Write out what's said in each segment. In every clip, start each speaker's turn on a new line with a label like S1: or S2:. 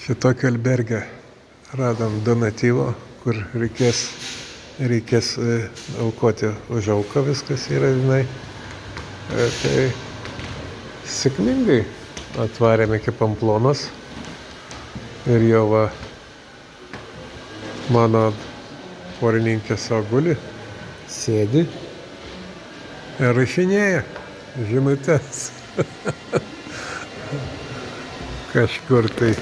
S1: Šitokio alberge radom donatyvo, kur reikės aukoti už auką, viskas yra, žinai. Tai sėkmingai atvarėm iki Pamplonos ir jau va mano porininkė savo guli, sėdi ir rašinėja žinutes. Kažkur tai.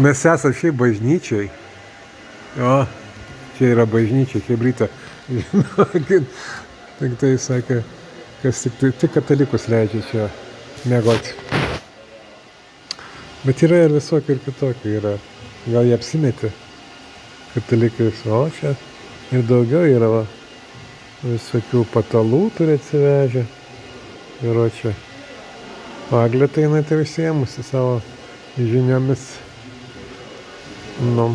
S1: Mes esame šiaip bažnyčiai. O, čia yra bažnyčia, chebrytė. Žinokit, tik tai sakė, kas tik katalikus leidžia čia miegoti. Bet yra ir visokių ir kitokių yra. Gal jie apsimetė katalikais, o čia ir daugiau yra va. Visokių patalų turi atsivežę. Ir o čia Paglė tai jinai tai užsiėmusi savo žiniomis. Nu.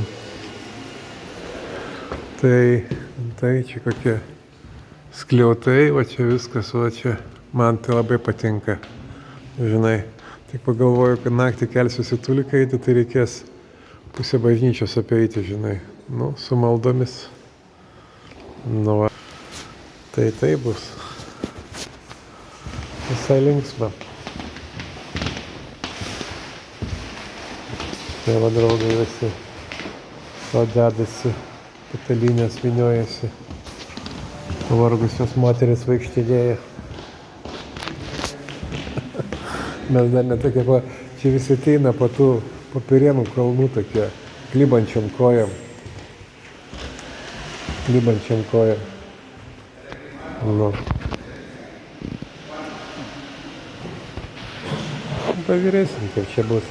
S1: Tai čia kokie skliautai, va čia viskas, va čia man tai labai patinka. Žinai, tik pagalvoju, kad naktį kelsiuosi tuliką eiti, tai reikės pusę bažnyčios apeiti, žinai. Nu, su maldomis. Nu, va. Tai bus. Visai linksma. Tai va draugai visi dedasi, patalinės vyniojasi. Pavargusios moteris vaikštinėja. Mes dar netokie, čia visi ateina po tų Pirėnų kalnų tokie, klibančiam kojam. Nu. Pažiūrėsim, kaip čia bus.